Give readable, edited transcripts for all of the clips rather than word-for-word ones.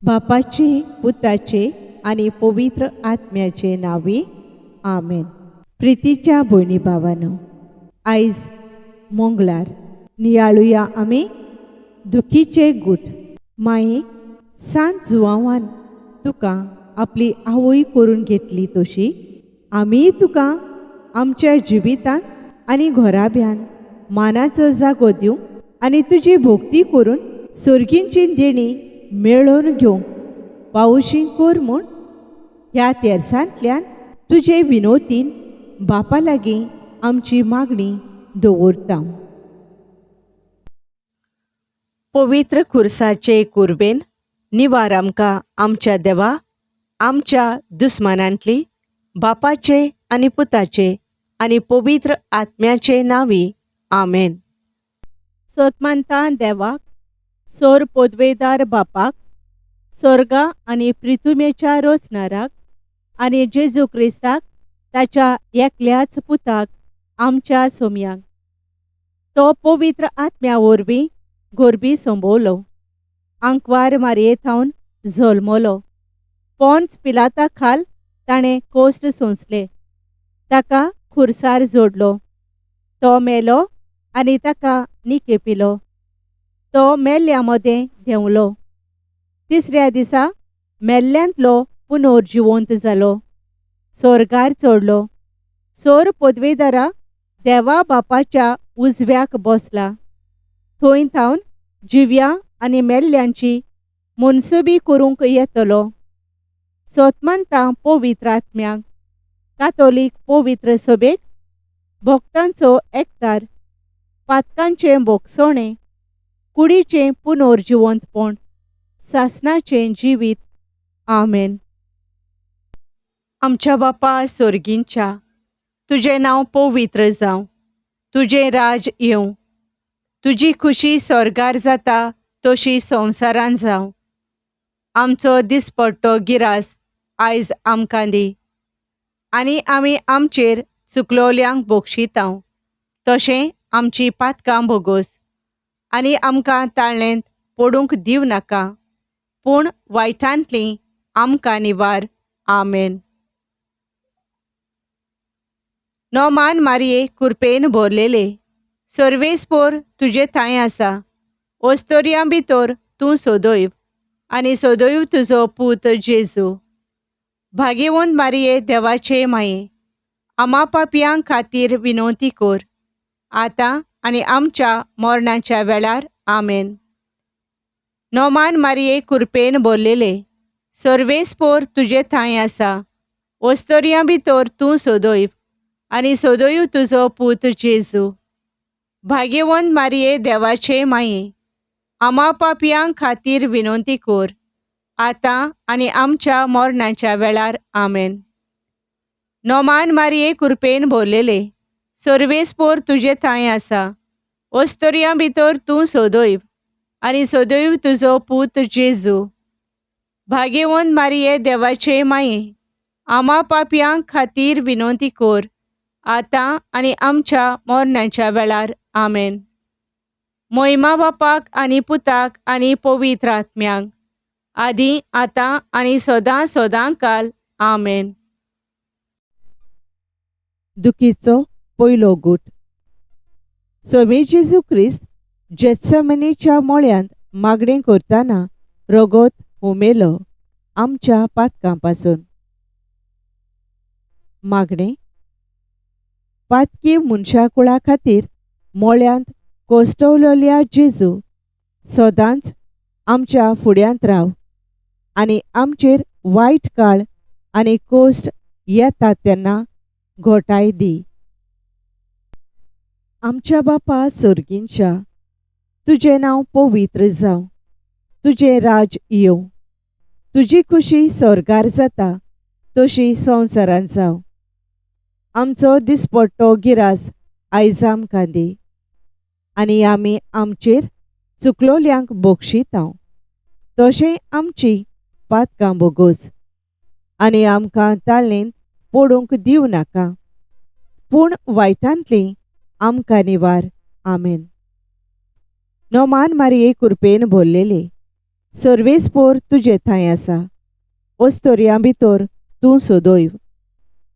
बापाचे, पुताचे आणि पवित्र आत्म्याचे नावे आमेन. प्रितीच्या भयणी भावांनो, आयज मंगळार नियाळुया आमी दुखीचे गूट. माये सांत जुवांवान तुका आपली आवय करून घेतली तशी आमी तुका आमच्या जिवितांत आनी घराब्यान मानाचो जागो दिवं आनी तुजी भोक्ती करून सर्गींची देणी मेळोवन घेवंक पावशी कोर म्हूण ह्या तेर्सांतल्यान तुजे विनोतीन बापा लागीं आमची मागणी दवरता. पवित्र खुर्साचे कुर्बेन निवार आमकां आमच्या देवा, आमच्या दुस्मानांतली बापाचे आनी पुताचे आनी पवित्र आत्म्याचे नावी आमेन. सोतमानता देवाक, सोर पोदवेदार बापाक, स्वर्गा आनी पृथ्वीच्या रोचणाराक आनी जेजू क्रिस्ताक ताच्या एकल्याच पुताक आमच्या सोम्यांक तो पवित्र आत्म्या वरवीं गोरबी संभोवलो, आंकवार मारयेंतावन जल्मलो, पोंच पिलाता खाल ताणें कोश्ट सोंसले, ताका खुर्सार जोडलो, तो मेलो आनी ताका निकेपिलो, तो मेल्ल्या मदें देंवलो, तिसऱ्या दिसा मेल्ल्यांतलो पुनर्जिवंत जालो, स्वर्गार चडलो, सोर पदवेदारा देवा बापाच्या उजव्याक बसला, थंय थावन जिव्या आनी मेल्ल्यांची मनसुबी करूंक येतलो. सोतमानता पवित्र आत्म्याक, कातोलीक पवित्र सभेक, भक्तांचो एकठार, पातकांचें भोगसणें, कुडीचें पुनर्जिवंतपण, सासणाचें जिवीत. आमेन. आमच्या बापा स्वर्गींच्या, तुजें नांव पवित्र जावं, तुजें राज येवं, तुजी खुशी स्वर्गार जाता तशी संवसारान जावं. आमचो दिसपट्टो गिरास आयज आमकां दी, आनी आमी आमचेर चुकलोल्यांक बक्षितांव तशें आमची पातकां भोगोस, आनी आमकां ताळणेंत पडूंक दिव नाका, पूण वायटांतलीं आमकां निवार. आमेन. नोमान मारये कुरपेन भरलेले, सर्वेस्पोर तुजे थंय आसा, ओस्तोरयां भितर तूं सोदोयव आनी सोदोयव तुजो पूत जेजू. भाग्यवंत मारये देवाचे माये, आमा पापयांक खातीर विनोती कोर, आतां आनी आमच्या मरणाच्या वेळार. आमेन. नोमान मारये कुरपेन भरलेले, सर्वेस्पोर तुजे थंय आसा, ओस्तोरयां भितर तूं सोदोयव आनी सोदोयव तुजो पूत जेजू. भाग्यवंत मारये देवाचे माये, आमा पापयांक खातीर विनोती कोर, आतां आनी आमच्या मरणाच्या वेळार. आमेन. नोमान मारये कुरपेन भरलेले, सर्वेस्पोर तुजे थंय आसा, ओस्तोरयां भितर तूं सोदोयव आनी सोदोयव तुजो पूत जेजू. भाग्यवंत मारये देवाचे माये, आमा पापयांक खातीर विनोती कोर, आतां आनी आमच्या मरणाच्या वेळार. आमेन. महिमा बापाक आनी पुताक आनी पवित्र आत्म्यांक, आदी आतां आनी सदां सदां काल. आमेन. दुखीचो पयलो गूट. स्वामी जेजू क्रिस्त जेत्समनेच्या मळ्यांत मागणें करतना रगत हुमेलो आमच्या पातकां पासून. मागणें. पातकी मनशा कुळा खातीर मळ्यांत कोश्टवलोल्या जेजू, सदांच आमच्या फुड्यांत राव आनी आमचेर वायट काळ आनी कोश्ट येता तेन्ना घोटाय दी. आमच्या बापा सर्गींच्या, तुजें नांव पवित्र जावं, तुजें राज येवं, तुजी खुशी स्वर्गार जाता तशी संवसारान जावं. आमचो दिसपट्टो गिरास आयज आमकां दी, आनी आमी आमचेर चुकलोल्यांक बक्षितांव तशें आमची पातकां भोगोस, आनी आमकां ताळणेंत पडूंक दिव नाका, पूण वायटांतलीं आमकां निवार. आमेन. नोमान मारये कुरपेन भरलेले, सर्वेस्पोर तुजे थंय आसा. ओस्तोरयां भितर तूं सोदोयव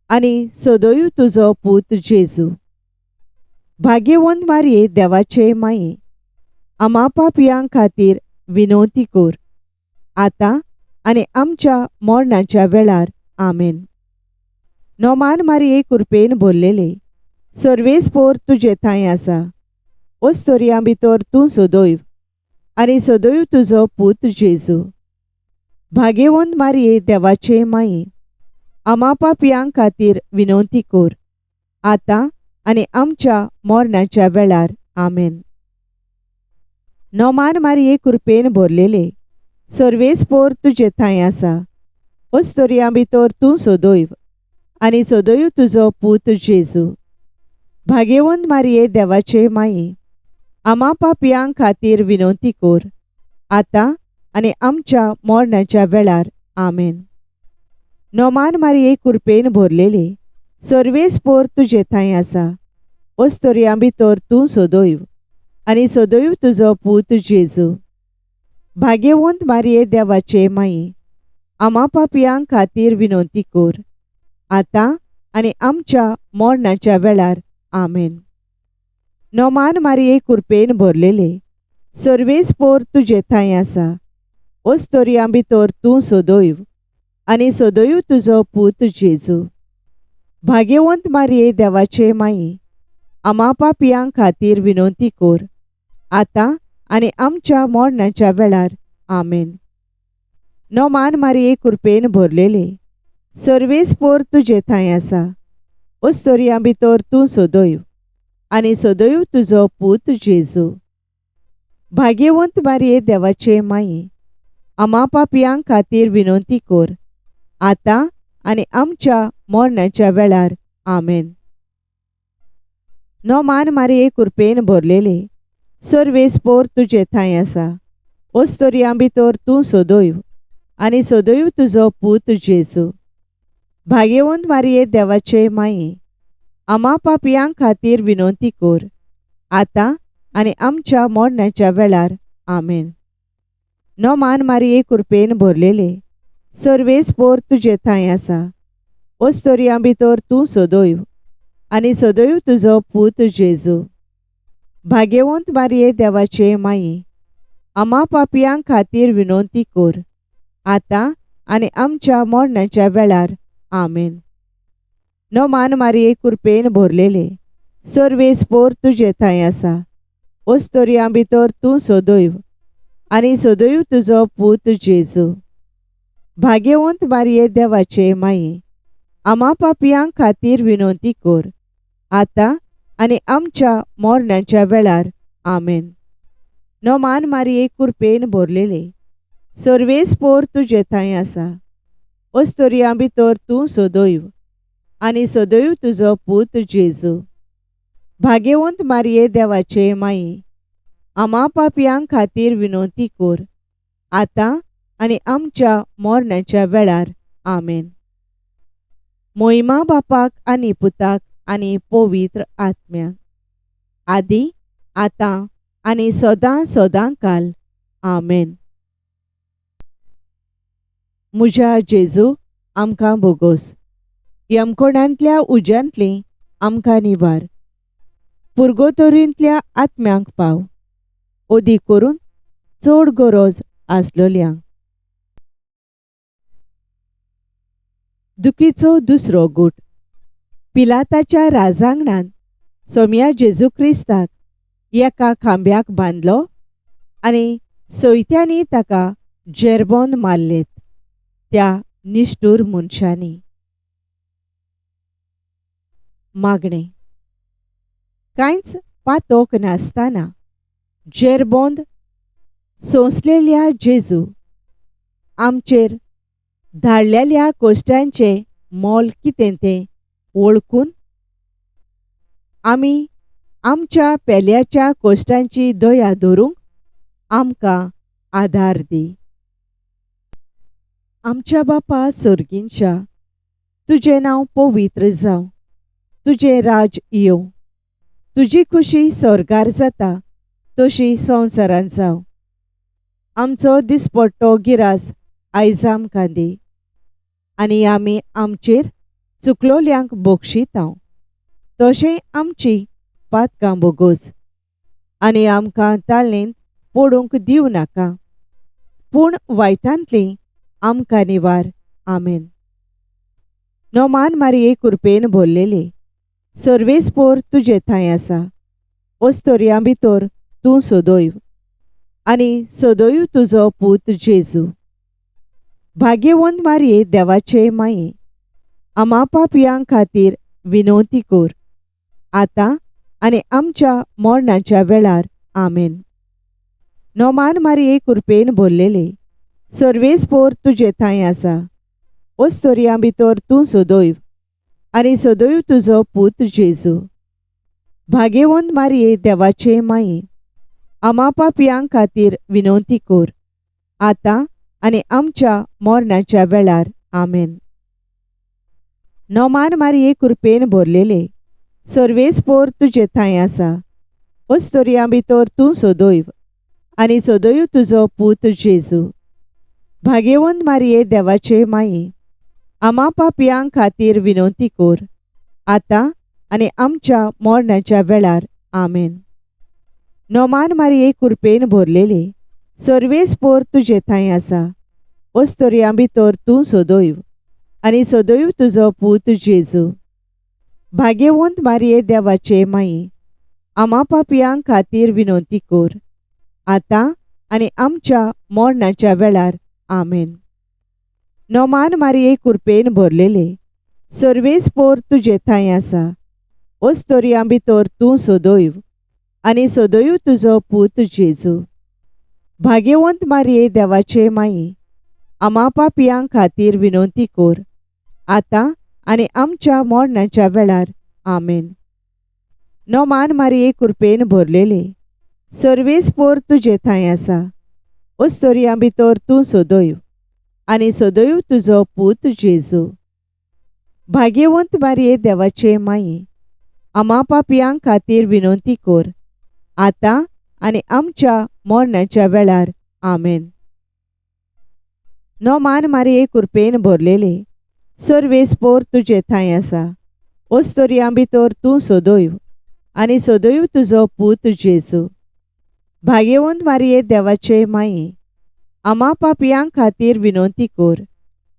आनी सोदोयव तुजो पूत जेजू. भाग्यवंत मारये देवाचे माये, आमा पापयां खातीर विनोती कोर, आतां आनी आमच्या मरणाच्या वेळार. आमेन. नोमान मारये कृपेन भरलेले, सर्वेस्पोर तुजे थंय आसा. ओस्तोरयां भितर तूं सोदोयव आनी सोदोयव तुजो पूत जेजू. भाग्यवंत मारये देवाचे माये, आमा पापयां खातीर विनोती कोर, आतां आनी आमच्या मरणाच्या वेळार. आमेन. नोमान मारये कृपेन भरलेले, सर्वेस्पोर तुजे थंय आसा. ओस्तोरयां भितर तूं सोदोयव आनी सोदोयव तुजो पूत जेजू. भाग्यवंत मारये देवाचे माये, आमा पापयां खातीर विनोती कोर, आतां आनी आमच्या मरणाच्या वेळार. आमेन. नोमान मारये कृपेन भरलेले, सर्वेस्पोर तुजे थंय आसा. ओस्तोरयां भितर तूं सोदोयव आनी सोदोयव तुजो पूत जेजू. भाग्यवंत मारये देवाचे माये, आमा पापयां खातीर विनोती कोर, आतां आनी आमच्या मरणाच्या वेळार. आमेन. नोमान मारये कृपेन भरलेले, सर्वेस्पोर तुजे थंय आसा. ओस्तोरयां भितर तूं सोदोयव आनी सोदोयव तुजो पूत जेजू. भाग्यवंत मारये देवाचे माये, आमा पापयां खातीर विनोती कोर, आतां आनी आमच्या मरणाच्या वेळार. आमेन. नोमान मारये कृपेन भरलेले, सर्वेस्पोर तुजे थंय आसा. ओस्तोरयां भितर तूं सोदोयव आनी सोदोयव तुजो पूत जेजू. भाग्यवंत मारये देवाचे माये, आमा पापयां खातीर विनोती कोर, आतां आनी आमच्या मरणाच्या वेळार. आमेन. नोमान मारये कृपेन भरलेले, सर्वेस्पोर तुजे थंय आसा. ओस्तोरयां भितर तूं सोदोयव आनी सोदोयव तुजो पूत जेजू. भाग्यवंत मारये देवाचे माये, आमा पापयां खातीर विनोती कोर, आतां आनी आमच्या मरणाच्या वेळार. आमेन. नोमान मारये कृपेन भरलेले, सर्वेस्पोर तुजे थंय आसा. ओस्तोरयां भितर तूं सोदोयव आनी सोदोयव तुजो पूत जेजू. भाग्यवंत मारये देवाचे माये, आमा पापयां खातीर विनोती कोर, आतां आनी आमच्या मरणाच्या वेळार. आमेन. नोमान मारये कृपेन भरलेले, सर्वेस्पोर तुजे थंय आसा. ओस्तोरयां भितर तूं सोदोयव आनी सोदोयव तुजो पूत जेजू. भाग्यवंत मारये देवाचे माये, आमा पापयां खातीर विनोती कोर, आतां आनी आमच्या मरणाच्या वेळार. आमेन. नोमान मारये कृपेन भरलेले, सर्वेस्पोर तुजे थंय आसा. ओस्तोरयां भितर तूं सोदोयव आनी सोदोयव तुजो पूत जेजू. भाग्यवंत मारये देवाचे माये, आमा पापयां खातीर विनोती कोर, आतां आनी आमच्या मरणाच्या वेळार. आमेन. मोहिमा बापाक आनी पुताक आनी पवित्र आत्म्याक, आदी आतां आनी सदां सदां काल. आमेन. म्हज्या जेजू आमकां बोगोस, यमकोणांतल्या उज्यांतली आमकां निवार, पुर्गोतोरींतल्या आत्म्यांक पाव, ओदी करून चड गरज आसलोल्यांक. दुखीचो दुसरो गूट. पिलाताच्या राजांगणान सोम्या जेजू क्रिस्ताक एका खांब्याक बांदलो आनी सोयत्यांनी ताका जेरबोंद मारलेत त्या निश्ठूर मनशांनी. मागणें. कांयच पातोक नासतना जेरबोंद सोंसलेल्या जेजू, आमचेर धाडलेल्या कोश्टांचें मोल कितें तें वळखून आमी आमच्या पेल्याच्या कोश्टांची दया धरूंक आमकां आदार दी. आमच्या बापा सर्गींच्या, तुजें नांव पवित्र जावं, तुजें राज येवं, तुजी खुशी स्वर्गार जाता तशी संवसारांत जावं. आमचो दिसपट्टो गिरास आयज आमकां दी, आनी आमी आमचेर चुकलोल्यांक बक्षितांव, तशें आमची पातकां बोगोस, आनी आमकां ताळणेन पडूंक दिवं नाका, पूण वायटांतली आमकां निवार. आमेन. नोमान मारये कृपेन भरलेले, सर्वेस्पोर तुजे थंय आसा. ओस्तोरयां भितर तूं सदैव, आनी सदैव तुजो पूत जेजू. भाग्यवंत मारये देवाचे माये, आमा पापयां खातीर विनवती कर, आतां आनी आमच्या मरणाच्या वेळार. आमेन. नोमान मारये कृपेन भरलेले, सर्वेस्पोर तुजे थंय आसा. ओस्तोरयां भितर तूं सदैव, आनी सदैव तुजो पूत जेजू. भाग्यवंत मारये देवाचे माये, आमा पापयां खातीर विनवती कर, आतां आनी आमच्या मरणाच्या वेळार. आमेन. नोमान मारये कृपेन भरलेले, सर्वेस्पोर तुजे थंय आसा. ओस्तोरयां भितर तूं सदैव, आनी सदैव तुजो पूत जेजू. भाग्यवंत मारये देवाचे माये, आमा पापयां खातीर विनवती कर, आतां आनी आमच्या मरणाच्या वेळार. आमेन. नोमान मारये कृपेन भरलेले, सर्वेस्पोर तुजे थंय आसा. ओस्तोरयां भितर तूं सदैव, आनी सदैव तुजो पूत जेजू. भाग्यवंत मारये देवाचे माये, आमा पापयां खातीर विनवती कर, आतां आनी आमच्या मरणाच्या वेळार. आमेन. नोमान मारये कृपेन भरलेले, सर्वेस्पोर तुजे थंय आसा. ओस्तोरयां भितर तूं सदैव, आनी सदैव तुजो पूत जेजू. भाग्यवंत मारये देवाचे माये, आमा पापयां खातीर विनवती कर, आतां आनी आमच्या मरणाच्या वेळार. आमेन. नोमान मारये कृपेन भरलेले, सर्वेस्पोर तुजे थंय आसा. ओस्तोरयां भितर तूं सदैव, आनी सदैव तुजो पूत जेजू. भाग्यवंत मारये देवाचे माये, आमा पापयां खातीर विनवती कर, आतां आनी आमच्या मरणाच्या वेळार. आमेन. नोमान मारये कृपेन भरलेले, सर्वेस्पोर तुजे थंय आसा. ओस्तोरयां भितर तूं सदैव, आनी सदैव तुजो पूत जेजू. भाग्यवंत मारये देवाचे माये, आमा पापयां खातीर विनवती कर,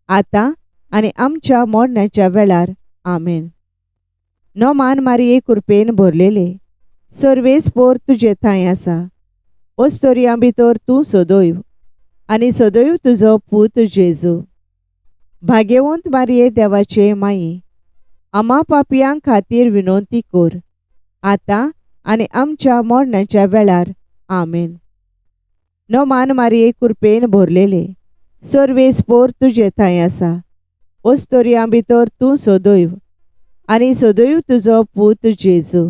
आतां आनी आमच्या मरणाच्या वेळार. आमेन. नोमान मारये कृपेन भरलेले, सर्वेस्पोर तुजे थंय आसा. ओस्तोरयां भितर तूं सदैव, आनी सदैव तुजो पूत जेजू. भाग्यवंत मारये देवाचे माये, आमा पापयां खातीर विनवती कर, आतां आनी आमच्या मरणाच्या वेळार. आमेन. नोमान मारये कृपेन भरलेले, सर्वेस्पोर तुजे थंय आसा. ओस्तोरयां भितर तूं सदैव, आनी सदैव तुजो पूत जेजू.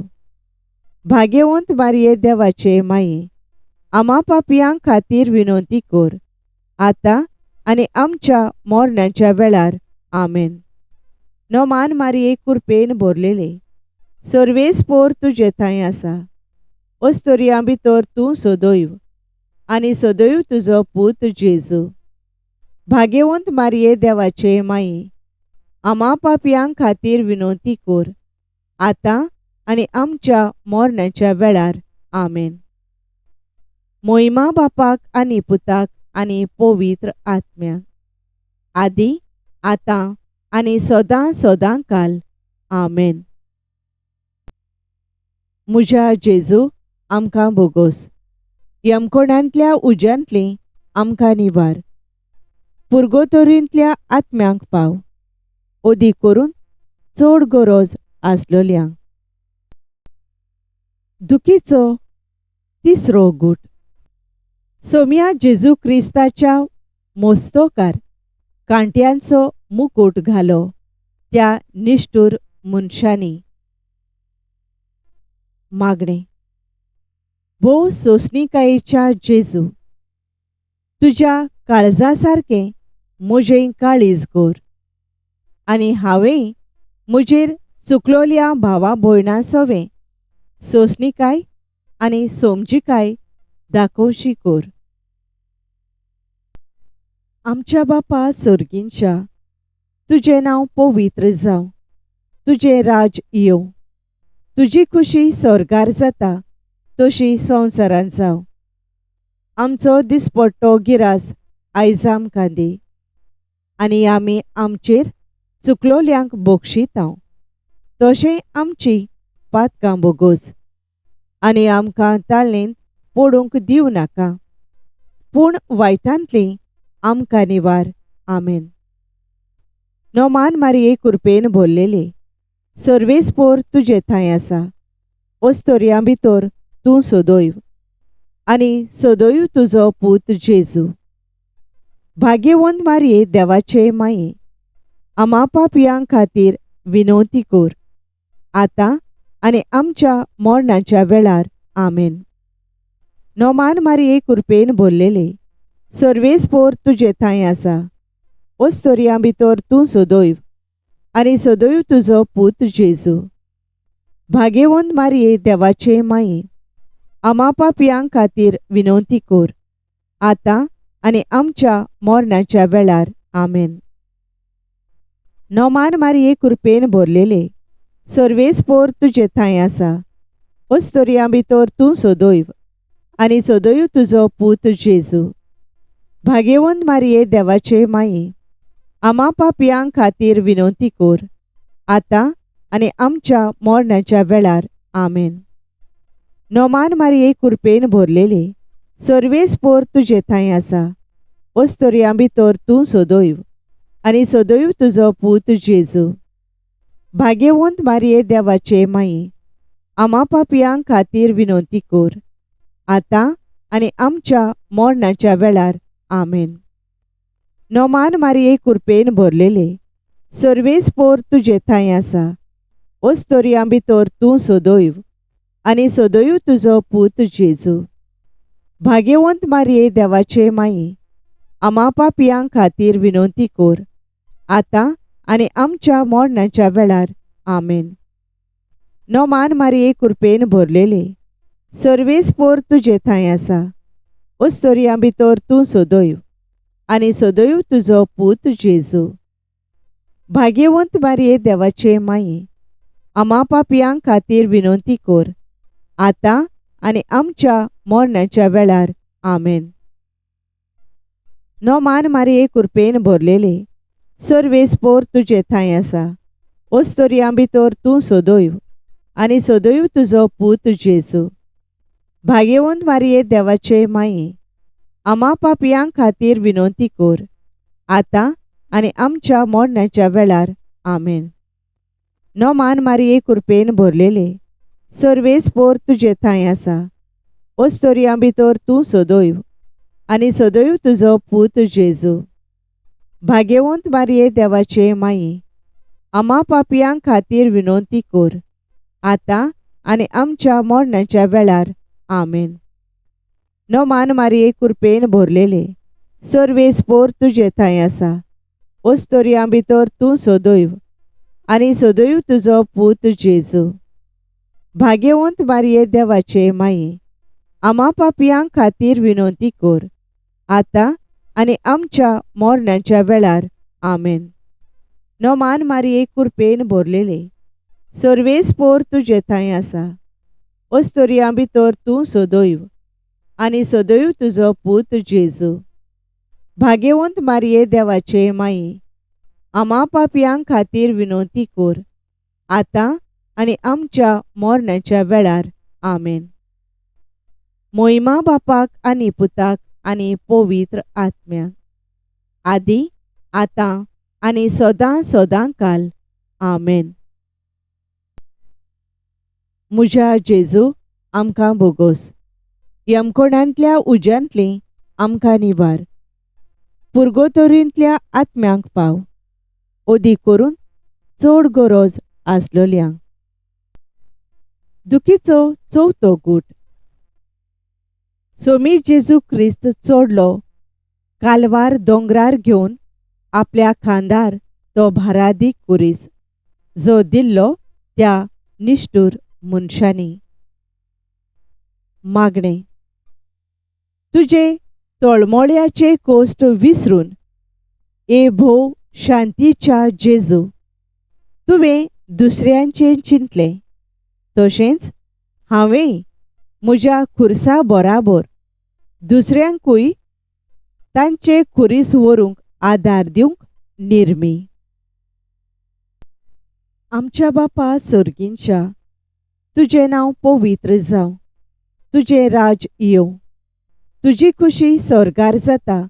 भाग्यवंत मारये देवाचे माये, आमा पापयां खातीर विनवती कर, आतां आनी आमच्या मरणाच्या वेळार. आमेन. नोमान मारये कृपेन भरलेले, सर्वेस्पोर तुजे थंय आसा. ओस्तोरयां भितर तूं सदैव, आनी सदैव तुजो पूत जेजू. भाग्यवंत मारये देवाचे माये, आमा पापयां खातीर विनवती कर, आतां आनी आमच्या मरणाच्या वेळार. आमेन. मोहिमा बापाक आनी पुताक आनी पवित्र आत्म्याक, आदी आतां आनी सदां सदां काल. आमेन. म्हज्या जेजू आमकां बोगोस, यमकोणांतल्या उज्यांतली आमकां निवार. पुर्गोतोरींतल्या आत्म्यांक पाव, ओदी करून चड गरज आसलोल्यांक. दुखीचो तिसरो गूट. सोम्या जेजू क्रिस्ताच्या मोस्तोकार कांट्यांचो मुकुट घालो त्या निष्ठुर मनशांनी. मागणे. भोव सोंसणीकायेच्या जेजू, तुज्या काळजा सारकें म्हजें काळीज कर, आनी हांवें म्हजेर चुकलोल्या भावां भयणां सोवें सोंसणीकाय आनी समजिकाय दाखोवची कर. आमच्या बापा सर्गींच्या, तुझे नाव पवित्र जावं, तुझे राज येवं, तुजी खुशी स्वर्गार जाता तशी संवसारांत जावं. आमचो दिसपट्टो गिरास आयज आमकां दी, आनी आमी आमचेर चुकलोल्यांक बक्षितांव, तशें आमची पातकां बोगोस, आनी आमकां ताळणेंत पडूंक दिवं नाका, पूण वायटांतली आमकां निवार. आमेन. नोमान मारये कृपेन भरलेले, सर्वेस्पोर तुजे थंय आसा, ओस्तोरयां भितर तूं सोदोयव, आनी सोदोयव तुजो पूत जेजू. भाग्यवंत मारये देवाचे माये, आमा पापयां खातीर विनवती कोर, आतां आनी आमच्या मरणाच्या वेळार. आमेन. नोमान मारये कृपेन भरलेले, सर्वेस्पोर तुजे थंय आसा, ओस्तोरयां भितर तूं सोदोयव, आनी सोदोयव तुजो पूत जेजू. भाग्यवंत मारये देवाचे माये, आमा पापयां खातीर विनवती कोर, आतां आनी आमच्या मरणाच्या वेळार. आमेन. नोमान मारये कृपेन भरलेले, सर्वेस्पोर तुजे थंय आसा, ओस्तोरयां भितर तूं सोदोयव, आनी सोदोयव तुजो पूत जेजू. भाग्यवंत मारये देवाचे माये, आमा पापयां खातीर विनवती कोर, आतां आनी आमच्या मरणाच्या वेळार. आमेन. नोमान मारये कृपेन भरलेले, सर्वेस्पोर तुजे थंय आसा, ओस्तोरयां भितर तूं सोदोयव, आनी सोदोयव तुजो पूत जेजू. भाग्यवंत मारये देवाचे माये, आमा पापयां खातीर विनवती कोर, आतां आनी आमच्या मरणाच्या वेळार. आमेन. नोमान मारये कृपेन भरलेले, सर्वेस्पोर तुजे थंय आसा, ओस्तोरयां भितर तूं सोदोयव, आनी सोदोयव तुजो पूत जेजू. भाग्यवंत मारये देवाचे माये, आमा पापयां खातीर विनवती कोर, आतां आनी आमच्या मरणाच्या वेळार. आमेन. नोमान मारये कृपेन भरलेले, सर्वेस्पोर तुजे थंय आसा, ओस्तोरयां भितर तूं सोदोयव, आनी सोदोयव तुजो पूत जेजू. भाग्यवंत मारये देवाचे माये, आमा पापयां खातीर विनवती कोर, आतां आनी आमच्या मरणाच्या वेळार. आमेन. नोमान मारये कृपेन भरलेले, सर्वेस्पोर तुजे थंय आसा, ओस्तोरयां भितर तूं सोदोयव, आनी सोदोयव तुजो पूत जेजू. भाग्यवंत मारये देवाचे माये, आमा पापयां खातीर विनवती कोर, आतां आनी आमच्या मरणाच्या वेळार. आमेन. नोमान मारये कृपेन भरलेले, सर्वेस्पोर तुजे थंय आसा, ओस्तोरयां भितर तूं सोदोयव, आनी सोदोयव तुजो पूत जेजू. भाग्यवंत मारये देवाचे माये, आमा पापयां खातीर विनवती कोर, आतां आनी आमच्या मरणाच्या वेळार. आमेन. नोमान मारये कृपेन भरलेले, सर्वेस्पोर तुजे थंय आसा, ओस्तोरयां भितर तूं सोदोयव, आनी सोदोयव तुजो पूत जेजू. भाग्यवंत मारये देवाचे माये, आमा पापयां खातीर विनवती कोर, आतां आनी आमच्या मरणाच्या वेळार. आमेन. नोमान मारये कृपेन भरलेले, सर्वेस्पोर तुजे थंय आसा, ओस्तोरयां भितर तूं सोदोयव, आनी सोदोयव तुजो पूत जेजू. भाग्यवंत मारये देवाचे माये, आमा पापयां खातीर विनवती कोर, आतां आनी आमच्या मरणाच्या वेळार. आमेन. मोहिमा बापाक आनी पुताक आनी पवित्र आत्म्याक, आदी आतां आनी सदां सदां काल. आमेन. म्हज्या जेजू आमकां बोगोस, यमकोणांतल्या उज्यांतली आमकां निवार, पुर्गोतोरींतल्या आत्म्यांक पाव, ओदी करून चड गरज आसलोल्यांक. दुखीचो चवथो गूट. सोमी जेजू क्रिस्त चोडलो कालवार दोंगरार घेवन आपल्या खांदार तो भारादीक कुरीस, जो दिल्लो त्या निश्ठूर मनशांनी. मागणें. तुजे तळमळ्याचे कोश्ट विसरून ए भोव शांतीच्या जेजू, तुवें दुसऱ्यांचें चिंतलें तशेंच हांवें म्हज्या खुर्सा बराबर दुसऱ्यांकूय तांचे खुरीस व्हरूंक आदार दिवंक निर्मी. आमच्या बापा सर्गींच्या, तुजें नांव पवित्र जावं, तुजें राज येवं, तुजी खुशी स्वर्गार जाता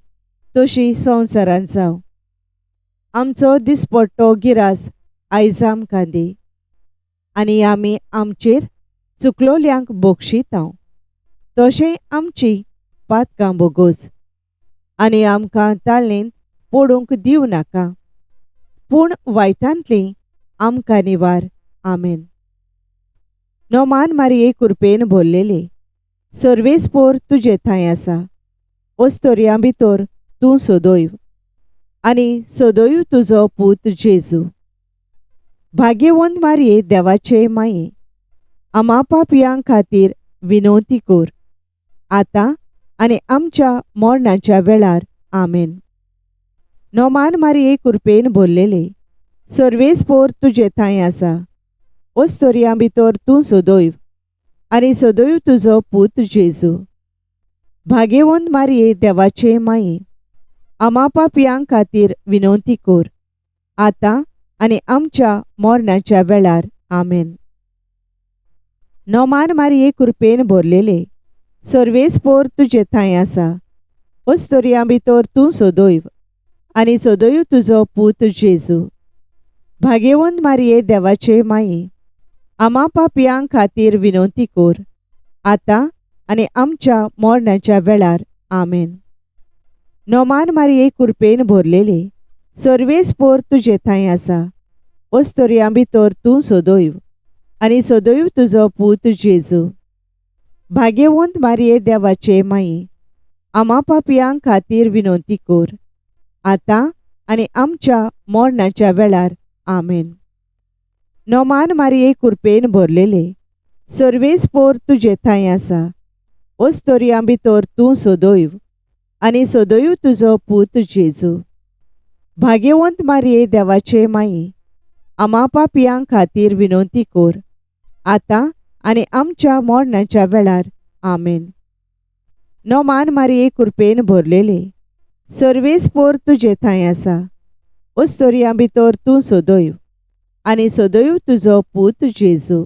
तशी संवसारांत जावं. आमचो दिसपट्टो गिरास आयज आमकां दी, आनी आमी आमचेर चुकलोल्यांक बक्षितांव तशें आमची पातकां बोगोस, आनी आमकां ताळणेंत पडूंक दिवं नाका, पूण वायटांतलीं आमकां निवार. आमेन. नोमान मारये कृपेन भरलेले, सर्वेस्पोर तुजे थंय आसा. ओस्तोऱ्यां भितर तूं सोदोयव, आनी सोदोयव तुजो पूत जेजू. भाग्यवंत मारये देवाचे माये, आमा पापयां खातीर विनवती कर, आतां आनी आमच्या मरणाच्या वेळार. आमेन. नोमान मारये कृपेन भरलेले, सर्वेस्पोर तुजे थंय आसा. ओस्तोऱ्यां भितर तूं सोदोयव, आनी सोदोयव तुजो पूत जेजू. भाग्यवंत मारये देवाचे माये, आमा पापयां खातीर विनवती कर, आतां आनी आमच्या मरणाच्या वेळार. आमेन. नोमान मारये कृपेन भरलेले, सर्वेस्पोर तुजे थंय आसा. ओस्तोऱ्यां भितर तूं सोदोयव, आनी सोदोयव तुजो पूत जेजू. भाग्यवंत मारये देवाचे माये, आमा पापयां खातीर विनवती कर, आतां आनी आमच्या मरणाच्या वेळार. आमेन. नोमान मारये कृपेन भरलेले, सर्वेस्पोर तुजे थंय आसा. ओस्तोऱ्यां भितर तूं सोदोयव, आनी सोदोयव तुजो पूत जेजू. भाग्यवंत मारये देवाचे माये, आमा पापयां खातीर विनवती कर, आतां आनी आमच्या मरणाच्या वेळार. आमेन. नोमान मारये कृपेन भरलेले, सर्वेस्पोर तुजे थंय आसा. ओस्तोऱ्यां भितर तूं सोदोयव, आनी सोदोयव तुजो पूत जेजू. भाग्यवंत मारये देवाचे माये, आमा पापयां खातीर विनवती कर, आतां आनी आमच्या मरणाच्या वेळार. आमेन. नोमान मारये कृपेन भरलेले, सर्वेस्पोर तुजे थंय आसा. ओस्तोऱ्यां भितर तूं सोदोयव, आनी सोदोयव तुजो पूत जेजू.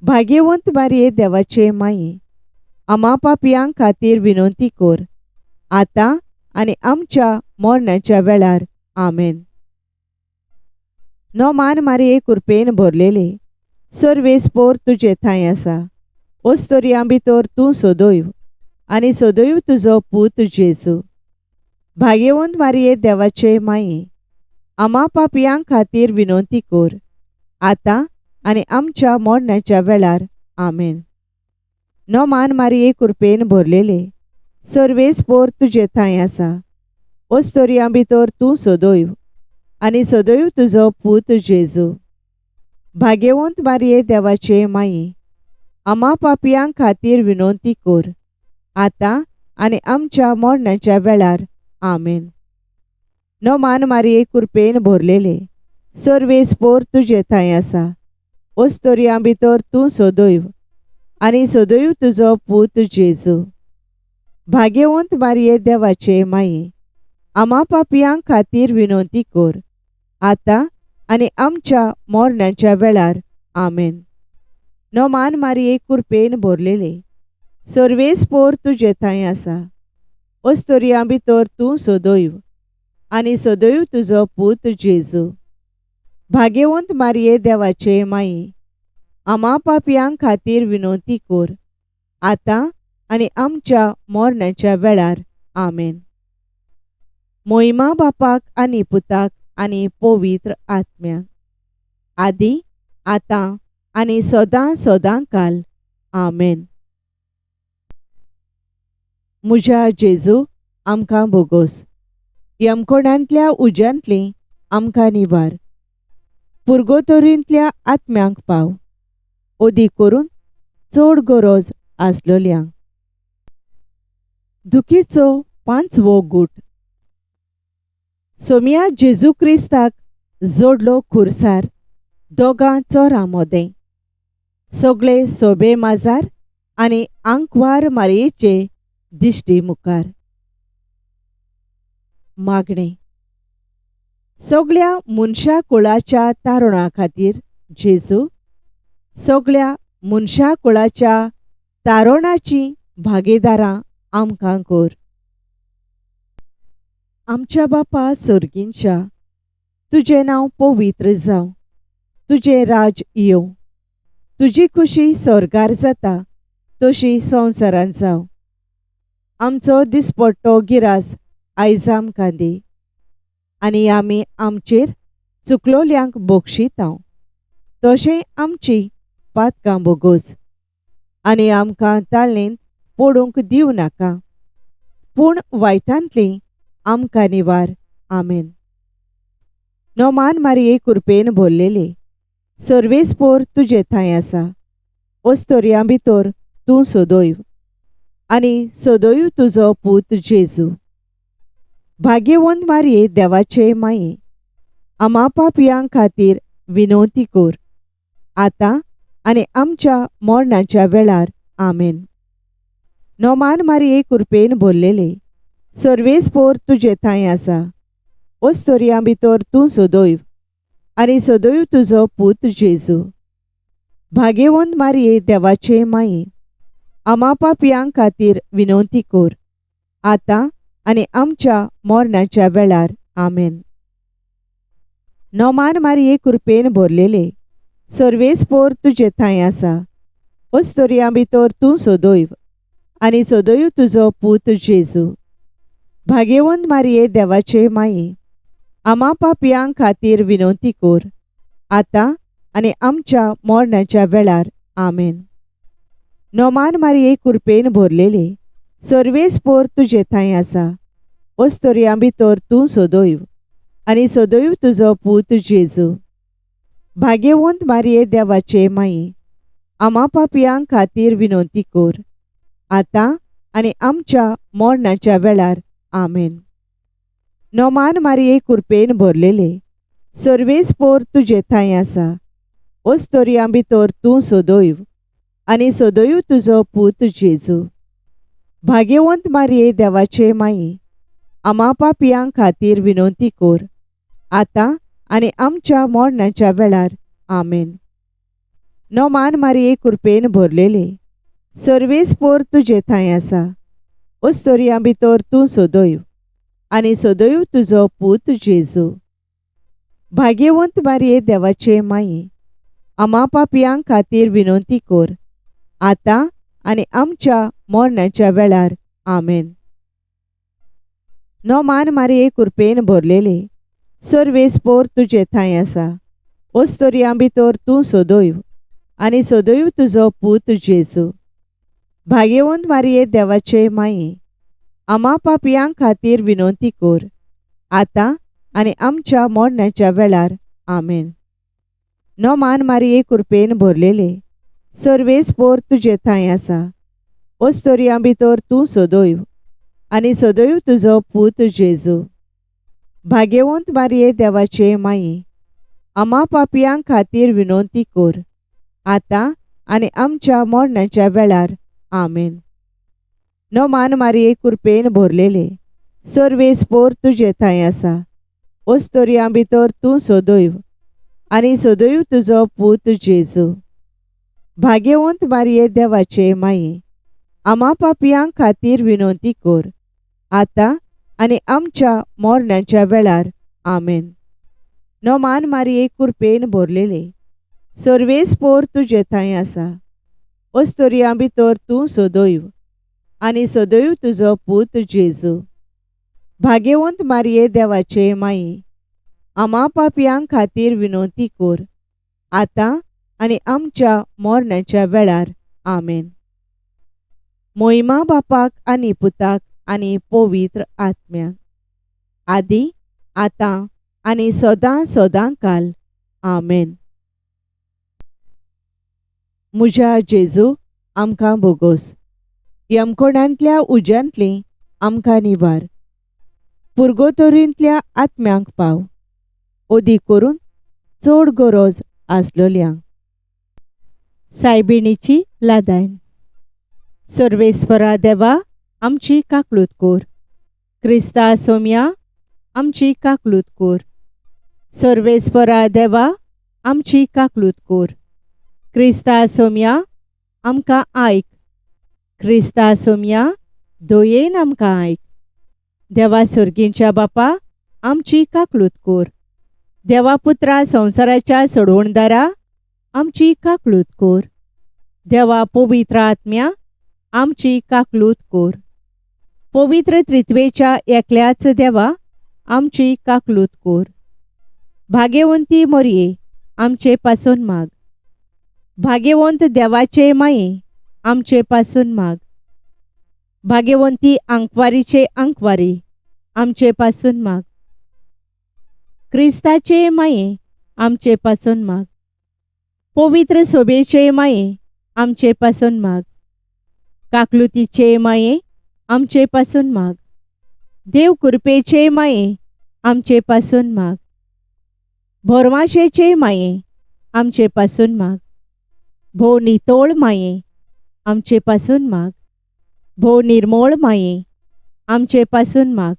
भाग्यवंत मारये देवाचे माये, आमा पापयां खातीर विनवती कर, आतां आनी आमच्या मरणाच्या वेळार. आमेन. नोमान मारये कृपेन भरलेले, सर्वेस्पोर तुजे थंय आसा. ओस्तोऱ्यां भितर तूं सोदोयव, आनी सोदोयव तुजो पूत जेजू. भाग्यवंत मारये देवाचे माये, आमा पापयां खातीर विनवती कर, आतां आनी आमच्या मरणाच्या वेळार. आमेन. नोमान मारये कृपेन भरलेले, सर्वेस्पोर तुजे थंय आसा. ओस्तोऱ्यां भितर तूं सोदोयव, आनी सोदोयव तुजो पूत जेजू. भाग्यवंत मारये देवाचे माये, आमा पापयां खातीर विनवती कर, आतां आनी आमच्या मरणाच्या वेळार. आमेन. नोमान मारये कृपेन भरलेले, सर्वेस्पोर तुजे थंय आसा. ओस्तोऱ्यां भितर तूं सोदोयव, आनी सोदोयव तुजो पूत जेजू. भाग्यवंत मारये देवाचे माये, आमा पापयां खातीर विनवती कर, आतां आनी आमच्या मरणाच्या वेळार. आमेन. नोमान मारये कृपेन भरलेले, सर्वेस्पोर तुजे थंय आसा. ओस्तोऱ्यां भितर तूं सोदोयव, आनी सोदोयव तुजो पूत जेजू. भाग्यवंत मारये देवाचे माये, आमा पापयां खातीर विनवती कर, आतां आनी आमच्या मरणाच्या वेळार. आमेन. मोहिमा बापाक आनी पुताक आनी पवित्र आत्म्याक, आदी आतां आनी सदां सदां काल. आमेन. म्हज्या जेजू आमकां बोगोस, यमकोणांतल्या उज्यांतलीं आमकां निवार. पुर्गोतोरींतल्या आत्म्यांक पाव, ओदी करून चड गरज आसलोल्यांक. दुखीचो 5वो गूट. सोमिया जेजू क्रिस्ताक जोडलो खुरसार दोगां चोरां मोदें सगळे सोबे माजार आनी आंकवार मारयेचे दिश्टी मुखार. मागणें. सगळ्या मनशा कुळाच्या तारुणा खातीर जेजू सगळ्या मनशा कुळाच्या तारुणाची भागीदारां आमकां कोर. आमच्या बापा सर्गींच्या, तुजें नांव पवित्र जावं, तुजें राज येवं, तुजी खुशी स्वर्गार जाता तशी संवसारांत जावं. आमचो दिसपट्टो गिरास आयज आमकां दी, आनी आमी आमचेर चुकलोल्यांक बक्षितांव तशें आमची पातकां बोगोस, आनी आमकां ताळणेंत पडूंक दिवं नाका, पूण वायटांतलीं आमकां निवार. आमेन. नोमान मारये कृपेन भरलेले, सर्वेस्पोर तुजे थंय आसा. ओस्तोरयां भितर तूं सोदोयव, आनी सोदोयव तुजो पूत जेजू. भाग्यवंत मारये देवाचे माये, आमा पापयां खातीर विनवती कोर, आतां आनी आमच्या मरणाच्या वेळार. आमेन. नोमान मारये कृपेन भरलेले, सर्वेस्पोर तुजे थंय आसा. ओस्तोरयां भितर तूं सोदोयव, आनी सोदोयव तुजो पूत जेजू. भाग्यवंत मारये देवाचे माये, आमा पापयां खातीर विनवती कोर, आतां आनी आमच्या मरणाच्या वेळार. आमेन. नोमान मारये कृपेन भरलेले, सर्वेस्पोर तुजे थंय आसा. ओस्तोरयां भितर तूं सोदोयव, आनी सोदोयव तुजो पूत जेजू. भाग्यवंत मारये देवाचे माये, आमा पापयां खातीर विनवती कोर, आतां आनी आमच्या मरणाच्या वेळार. आमेन. नोमान मारये कृपेन भरलेले, सर्वेस्पोर तुजे थंय आसा. ओस्तोरयां भितर तूं सोदोयव, आनी सोदोयव तुजो पूत जेजू. भाग्यवंत मारये देवाचे माये, आमा पापयां खातीर विनवती कोर, आतां आनी आमच्या मरणाच्या वेळार. आमेन. नोमान मारये कृपेन भरलेले, सर्वेस्पोर तुजे थंय आसा. ओस्तोरयां भितर तूं सोदोयव, आनी सोदोयव तुजो पूत जेजू. भाग्यवंत मारये देवाचे माये, आमा पापयां खातीर विनवती कोर, आतां आनी आमच्या मरणाच्या वेळार. आमेन. नोमान मारये कृपेन भरलेले, सर्वेस्पोर तुजे थंय आसा. ओस्तोरयां भितर तूं सोदोयव, आनी सोदोयव तुजो पूत जेजू. भाग्यवंत मारये देवाचे माये, आमा पापयां खातीर विनवती कोर, आतां आनी आमच्या मरणाच्या वेळार. आमेन. नोमान मारये कृपेन भरलेले, सर्वेस्पोर तुजे थंय आसा. ओस्तोरयां भितर तूं सोदोयव, आनी सोदोयव तुजो पूत जेजू. भाग्यवंत मारये देवाचे माये, आमा पापयां खातीर विनवती कोर, आतां आनी आमच्या मरणाच्या वेळार. आमेन. नोमान मारये कृपेन भरलेले, सर्वेस्पोर तुजे थंय आसा. ओस्तोरयां भितर तूं सोदोयव, आनी सोदोयव तुजो पूत जेजू. भाग्यवंत मारये देवाचे माये, आमा पापयां खातीर विनवती कोर, आतां आनी आमच्या मरणाच्या वेळार. आमेन. नोमान मारये कृपेन भरलेले, सर्वेस्पोर तुजे थंय आसा. ओस्तोरयां भितर तूं सोदोयव, आनी सोदोयव तुजो पूत जेजू. भाग्यवंत मारये देवाचे माये, आमा पापयां खातीर विनवती कोर, आतां आनी आमच्या मरणाच्या वेळार. आमेन. नोमान मारये कृपेन भरलेले, सर्वेस्पोर तुजे थंय आसा. ओस्तोरयां भितर तूं सोदोयव, आनी सोदोयव तुजो पूत जेजू. भाग्यवंत मारये देवाचे माये, आमा पापयां खातीर विनवती कोर, आतां आनी आमच्या मरणाच्या वेळार. आमेन. मोहिमा बापाक आनी पुताक आनी पवित्र आत्म्याक, आदी आतां आनी सदां सदां काल. आमेन. म्हज्या जेजू आमकां बोगोस, यमकोणांतल्या उज्यांतलीं आमकां निवार. पुर्गोतोरींतल्या आत्म्यांक पाव, ओदीक करून चड गरज आसलोल्यांक. सायबिणीची लादायन. सर्वेस्परा देवा, आमची काकलूत कोर. क्रिस्ता सोम्या, आमची काकलूत कोर. सर्वेस्परा देवा, आमची काकलूत कोर. क्रिस्ता सोम्या, आमकां आयक. क्रिस्ता सोम्या, दयेन आमकां आयक. देवा सर्गींच्या बापा, आमची काकलूत कोर. देवा पुत्रा संवसाराच्या सोडवणदारा, आमची काकलूत कोर. देवा पवित्र आत्म्या, आमची काकलूत कोर. पवित्र त्रित्वेच्या एकल्याच देवा, आमची काकलूत कोर. भाग्यवंती मोरये, आमचे पासून माग. भाग्यवंत देवाचे माये, आमचे पासून माग. भाग्यवंती अंकवारीचे अंकवारी, आमचे पासून माग. क्रिस्ताचे माये, आमचे पासून माग. पवित्र सोबेचे माये, आमचे पासून माग. काकलुतीचे माये, आमचे पासून माग. देव कृपेचे माये, आमचे पासून माग. भरमाशेचे माये, आमचे पासून माग. भोव नितोळ माये, आमचे पासून माग. भोव निर्मळ माये, आमचे पासून माग.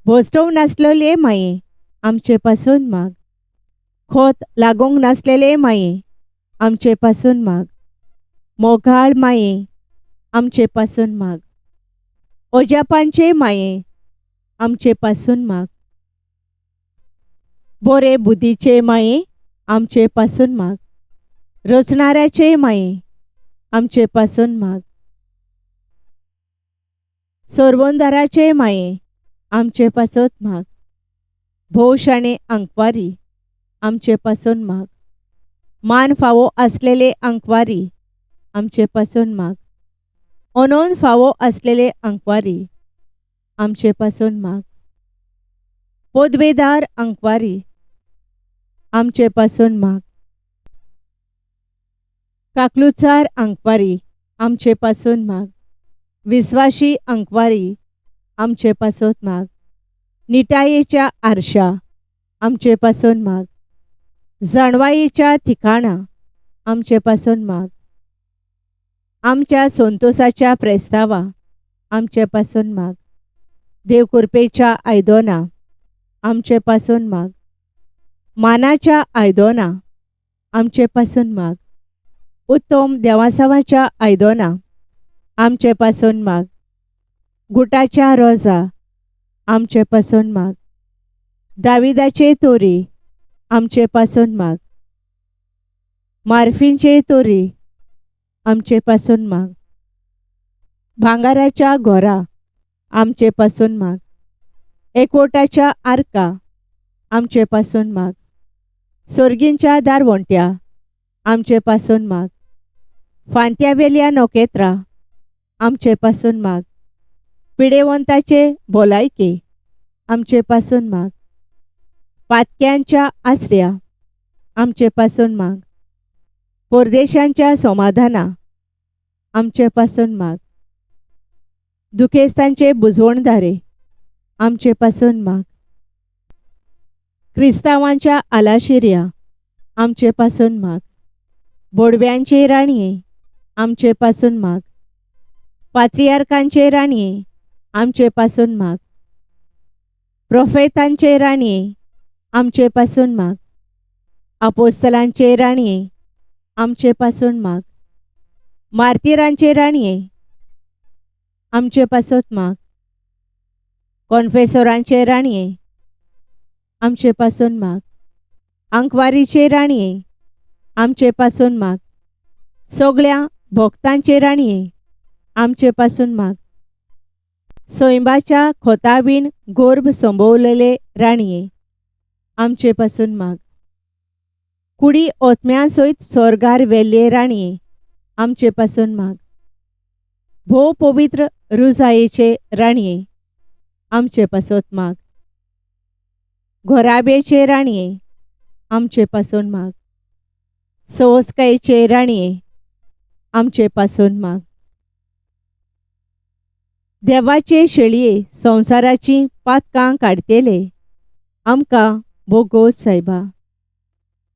भोसटोव नासलेले माये, आमचे पासून माग. खोत लागोंक नासलेले माये, आमचे पासून माग. मोगाळ माये, आमचे पासून माग. ओजापांचे माये, आमचे पासून माग. बोरे बुद्धीचे माये, आमचे पासून माग. रचणाऱ्याचे माये, आमचे पासून माग. सोरवंदाराचे माये, आमचे पासून माग. भोवशाणे अंकवारी, आमचे पासून माग. मान फावो असलेले अंकवारी, आमचे पासून माग. अनोन फावो असलेले अंकवारी, आमचे पासून माग. पोदवेदार अंकवारी, आमचे पासून माग. काकलुचार अंकवारी, आमचे पासून माग. विश्वासी अंकवारी, आमचे पासून माग. निटायेच्या आरशा, आमचे पासून माग. जाणवायेच्या ठिकाणा, आमचे पासून माग. आमच्या संतोषाच्या प्रेस्तावा, आमचे पासून माग. देवकृपेच्या आयदोना, आमचे पासून माग. मानाच्या आयदोना, आमचे पासून माग. उत्तम देवासावाच्या आयदोना, आमचे पासून माग. गुटाच्या रोजा, आमचे पासून माग. दाविदाचे तोरी, आमचे पासून माग. मार्फींचे तोरी, आमचे पासून माग. भांगाराच्या घोरा, आमचे पासून माग. एकवटाच्या आर्का, आमचे पासून माग. सोर्गींच्या दारवंट्या, आमचे पासून माग. फांत्यावेल्या नोकेत्रा, आमचे पासून माग. पिडेवंताचे भोलायके, आमचे पासून माग. पातक्यांच्या आसऱ्या, आमचे पासून माग. परदेशांच्या समाधाना, आमचे पासून माग. दुखेस्तांचे बुजवणदारे, आमचे पासून माग. क्रिस्तावांच्या आलाशिर्या, आमचे पासून माग. बोडव्यांचे राणये, आमचे पासून माग. पात्रियार्कांचे राणये, आमचे पासून माग. प्रोफेतांचे राणये, आमचे पासून माग. अपोस्तलांचे राणये, आमचे पासून माग. मार्तिरांचे राणये, आमचे पासून माग. कॉन्फेसोरांचे राणये, आमचे पासून माग. अंकवारीचे राणये, आमचे पासून माग. सगळ्या भक्तांचे राणये, आमचे पासून माग. सैंबाच्या खोताबीन गोर्भ संभोवलेले राणये, आमचे पासून माग. कुडी ओतम्यांसयत स्वर्गार वेल्ले राणये, आमचे पासून माग. भोव पवित्र रुजायेचे राणये, आमचे पासून माग. घोराबेचे राणये, आमचे पासून माग. सवस्कायेचे राणये, आमचे पासून माग. देवाचे शेळये संवसाराची पातकां काडतेले आमकां बोगोस सायबा.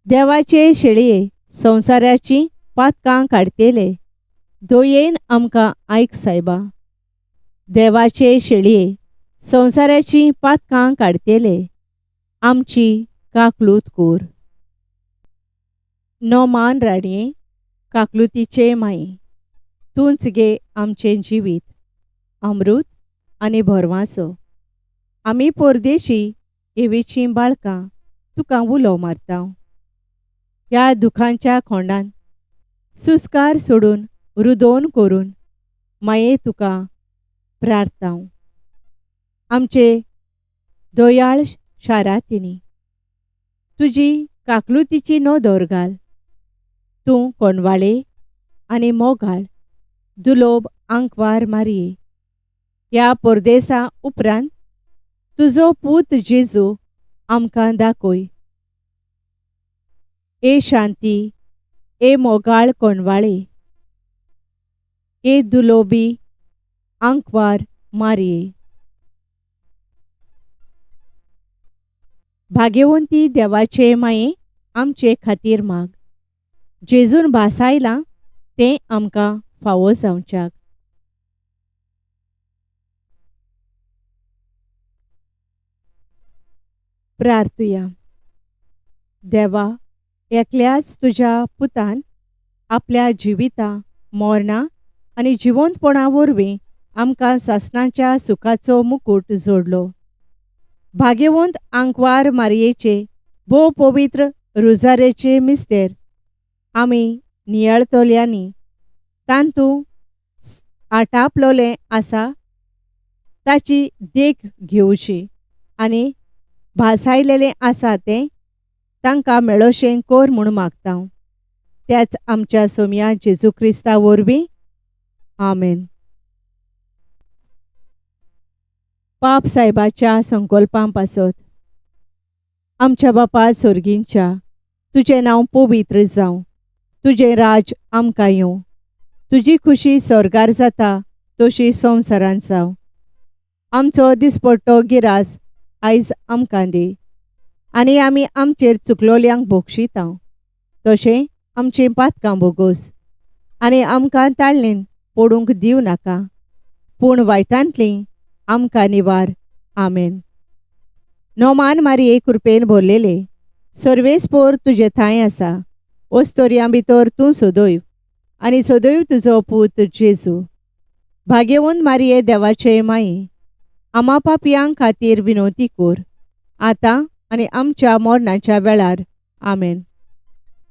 देवाचे शेळये संवसाराची पातकां काडतेले दोयेन आमकां आयक सायबा. देवाचे शेळये संवसाराची पातकां काडतेले आमची काकलूत कोर. नोमान राणये काकलुतीचे माई, तूंच गे आमचें जिवीत, अमृत आनी भरवासो. आमी परदेशी एवीचीं बाळकां तुका उलो मारता. ह्या दुखांच्या खोंडान सुस्कार सोडून रुदोवन करून माये तुका प्रार्थांव. आमचे दोयाळ शारांतनी तुजी काकलुतीची नोदोर घाल. तूं कोणवाळे आनी मोगाळ दुलोब आंकवार मारये. ह्या परदेसा उपरांत तुजो पूत जेजू आमकां दाखोय. ए शांती, ए मोगाळ कोणवाळे, ए दुलोबी आंकवार मारये. भाग्यवंती देवाचे माये आमचे खातीर माग. जेजून भासायलां तें आमकां फावो जावच्याक. प्रार्थुया. देवा, एकल्याच तुज्या पुतान आपल्या जिविता, मरणा आनी जिवंतपणा वरवीं आमकां सासणाच्या सुखाचो मुकूट जोडलो. भाग्यवंत आंकवार मारयेचे भोव पवित्र रुजारेचे मिस्तेर आमी नियळतोल्यांनी तांतूं आटापलोलें आसा ताची देख घेवची आनी भासायलेलें आसा तें तांकां मेळोशें कोर म्हूण मागता. त्याच आमच्या सोम्या जेजू क्रिस्ता वरवीं. आमेन. पाप सायबाच्या संकल्पां पासत. आमच्या बापा सर्गींच्या, तुजें नांव पवित्र जावं. तुजें राज आमकां येवं. तुजी खुशी स्वर्गार जाता तशी संवसारांत जावं. आमचो दिसपट्टो गिरास आयज आमकां दी आनी आमी आमचेर चुकलोल्यांक बोगशिता तशें आमचीं पातकां बोगोस आनी आमकां ताळणेन पडूंक दिवं नाका पूण वायटांतलीं आमकां निवार. आमेन. नोमान मारये कृपेन भरलेले, सर्वेस्पोर तुजे थंय आसा. ओस्तोरयां भितर तूं सदैव आनी सदैव तुजो पूत जेजू. भाग्यवंत मारये देवाचे माये, आमा पापयांक खातीर विनोती कोर, आतां आनी आमच्या मरणाच्या वेळार. आमेन.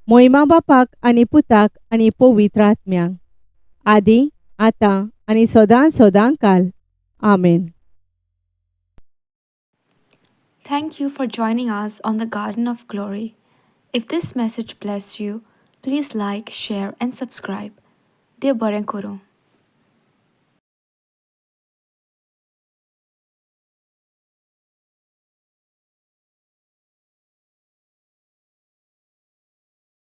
मोहिमा बापाक आनी पुताक आनी पवित्र आत्म्यांक, आदी आतां आनी सदां सदांकाल. आमेन. Thank you for joining us on the Garden of Glory. If this message blessed you, please like, share, and subscribe. Dear Baren Koro.